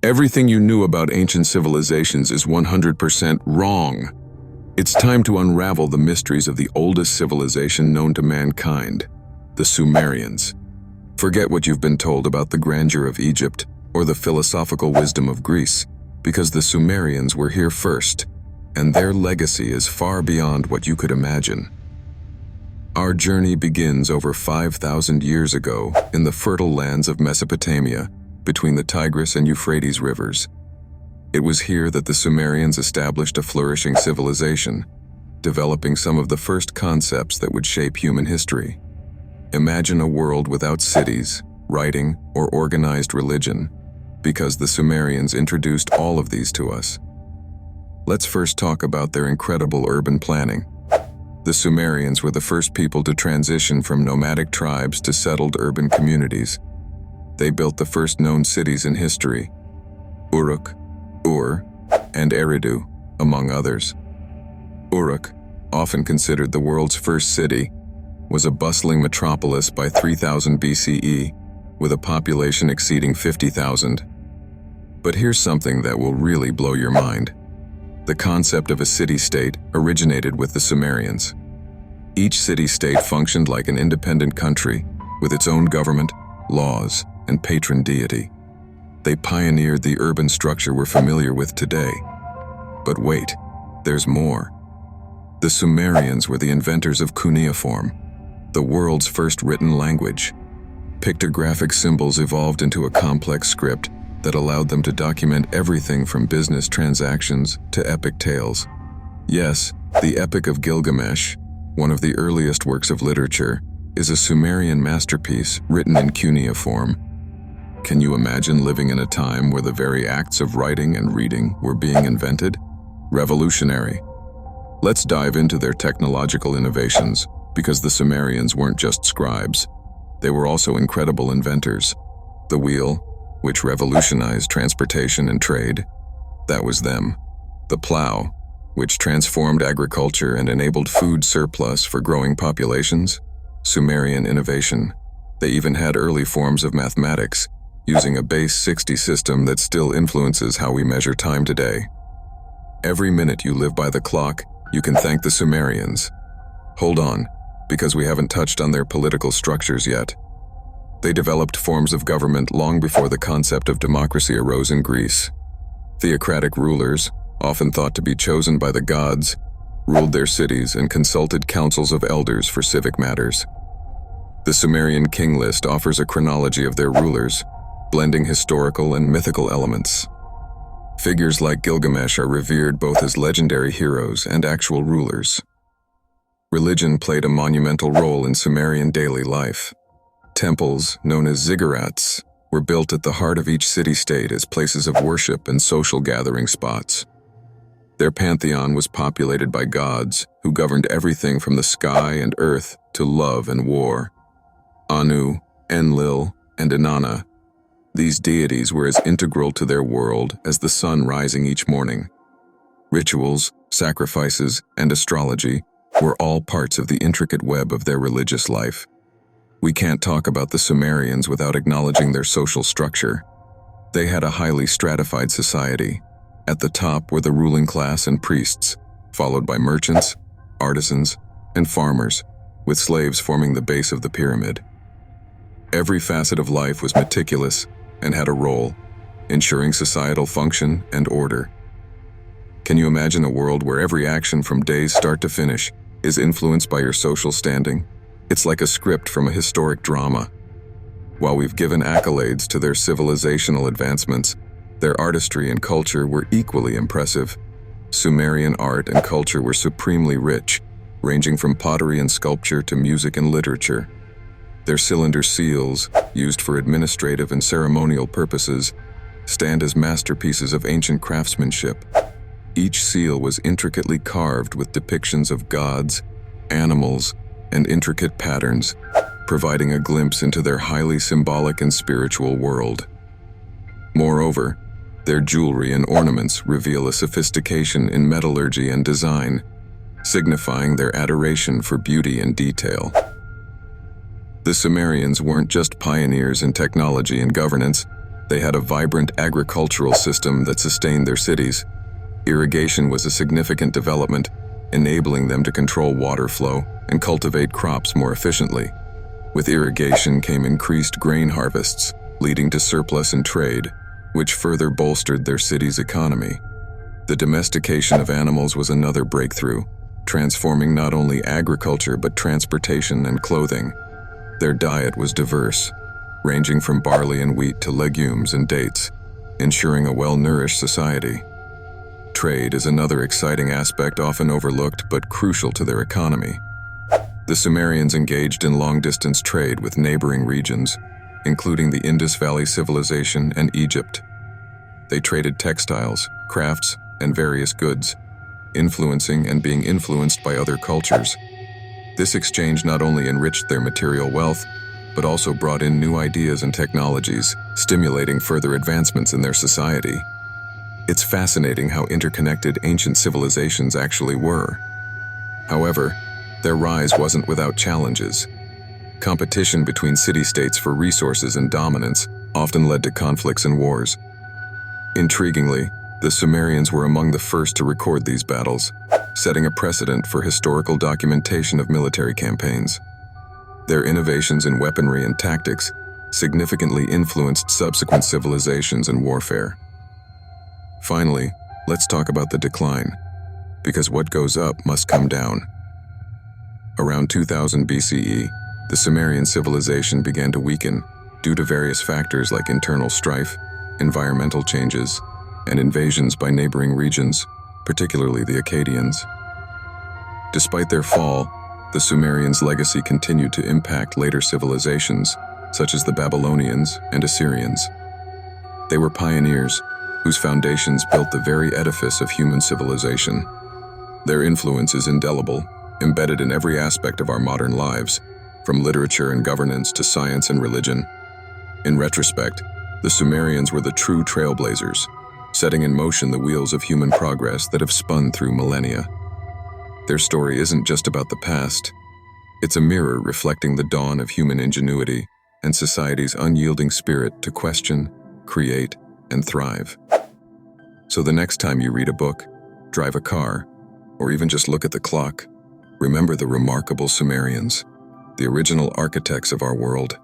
Everything you knew about ancient civilizations is 100% wrong. It's time to unravel the mysteries of the oldest civilization known to mankind, the Sumerians. Forget what you've been told about the grandeur of Egypt or the philosophical wisdom of Greece, because the Sumerians were here first, and their legacy is far beyond what you could imagine. Our journey begins over 5,000 years ago in the fertile lands of Mesopotamia, between the Tigris and Euphrates rivers. It was here that the Sumerians established a flourishing civilization, developing some of the first concepts that would shape human history. Imagine a world without cities, writing, or organized religion, because the Sumerians introduced all of these to us. Let's first talk about their incredible urban planning. The Sumerians were the first people to transition from nomadic tribes to settled urban communities. They built the first known cities in history: Uruk, Ur, and Eridu, among others. Uruk, often considered the world's first city, was a bustling metropolis by 3000 BCE, with a population exceeding 50,000. But here's something that will really blow your mind. The concept of a city-state originated with the Sumerians. Each city-state functioned like an independent country, with its own government, laws, and patron deity. They pioneered the urban structure we're familiar with today. But wait, there's more. The Sumerians were the inventors of cuneiform, the world's first written language. Pictographic symbols evolved into a complex script that allowed them to document everything from business transactions to epic tales. Yes, the Epic of Gilgamesh, one of the earliest works of literature, is a Sumerian masterpiece written in cuneiform. Can you imagine living in a time where the very acts of writing and reading were being invented? Revolutionary. Let's dive into their technological innovations, because the Sumerians weren't just scribes. They were also incredible inventors. The wheel, which revolutionized transportation and trade, that was them. The plow, which transformed agriculture and enabled food surplus for growing populations, Sumerian innovation. They even had early forms of mathematics, using a base 60 system that still influences how we measure time today. Every minute you live by the clock, you can thank the Sumerians. Hold on, because we haven't touched on their political structures yet. They developed forms of government long before the concept of democracy arose in Greece. Theocratic rulers, often thought to be chosen by the gods, ruled their cities and consulted councils of elders for civic matters. The Sumerian king list offers a chronology of their rulers, blending historical and mythical elements. Figures like Gilgamesh are revered both as legendary heroes and actual rulers. Religion played a monumental role in Sumerian daily life. Temples, known as ziggurats, were built at the heart of each city-state as places of worship and social gathering spots. Their pantheon was populated by gods who governed everything from the sky and earth to love and war. Anu, Enlil, and Inanna. These deities were as integral to their world as the sun rising each morning. Rituals, sacrifices, and astrology were all parts of the intricate web of their religious life. We can't talk about the Sumerians without acknowledging their social structure. They had a highly stratified society. At the top were the ruling class and priests, followed by merchants, artisans, and farmers, with slaves forming the base of the pyramid. Every facet of life was meticulous and had a role, ensuring societal function and order. Can you imagine a world where every action from day's start to finish is influenced by your social standing? It's like a script from a historic drama. While we've given accolades to their civilizational advancements, their artistry and culture were equally impressive. Sumerian art and culture were supremely rich, ranging from pottery and sculpture to music and literature. Their cylinder seals, used for administrative and ceremonial purposes, stand as masterpieces of ancient craftsmanship. Each seal was intricately carved with depictions of gods, animals, and intricate patterns, providing a glimpse into their highly symbolic and spiritual world. Moreover, their jewelry and ornaments reveal a sophistication in metallurgy and design, signifying their adoration for beauty and detail. The Sumerians weren't just pioneers in technology and governance, They had a vibrant agricultural system that sustained their cities. Irrigation was a significant development, enabling them to control water flow and cultivate crops more efficiently. With irrigation came increased grain harvests, leading to surplus in trade, which further bolstered their city's economy. The domestication of animals was another breakthrough, transforming not only agriculture but transportation and clothing. Their diet was diverse, ranging from barley and wheat to legumes and dates, ensuring a well-nourished society. Trade is another exciting aspect often overlooked but crucial to their economy. The Sumerians engaged in long-distance trade with neighboring regions, including the Indus Valley Civilization and Egypt. They traded textiles, crafts, and various goods, influencing and being influenced by other cultures. This exchange not only enriched their material wealth, but also brought in new ideas and technologies, stimulating further advancements in their society. It's fascinating how interconnected ancient civilizations actually were. However, their rise wasn't without challenges. Competition between city-states for resources and dominance often led to conflicts and wars. Intriguingly, the Sumerians were among the first to record these battles, setting a precedent for historical documentation of military campaigns. Their innovations in weaponry and tactics significantly influenced subsequent civilizations and warfare. Finally, let's talk about the decline, because what goes up must come down. Around 2000 BCE, the Sumerian civilization began to weaken due to various factors like internal strife, environmental changes, and invasions by neighboring regions, particularly the Akkadians. Despite their fall, the Sumerians' legacy continued to impact later civilizations, such as the Babylonians and Assyrians. They were pioneers whose foundations built the very edifice of human civilization. Their influence is indelible, embedded in every aspect of our modern lives, from literature and governance to science and religion. In retrospect, the Sumerians were the true trailblazers, setting in motion the wheels of human progress that have spun through millennia. Their story isn't just about the past. It's a mirror reflecting the dawn of human ingenuity and society's unyielding spirit to question, create, and thrive. So the next time you read a book, drive a car, or even just look at the clock, remember the remarkable Sumerians, the original architects of our world.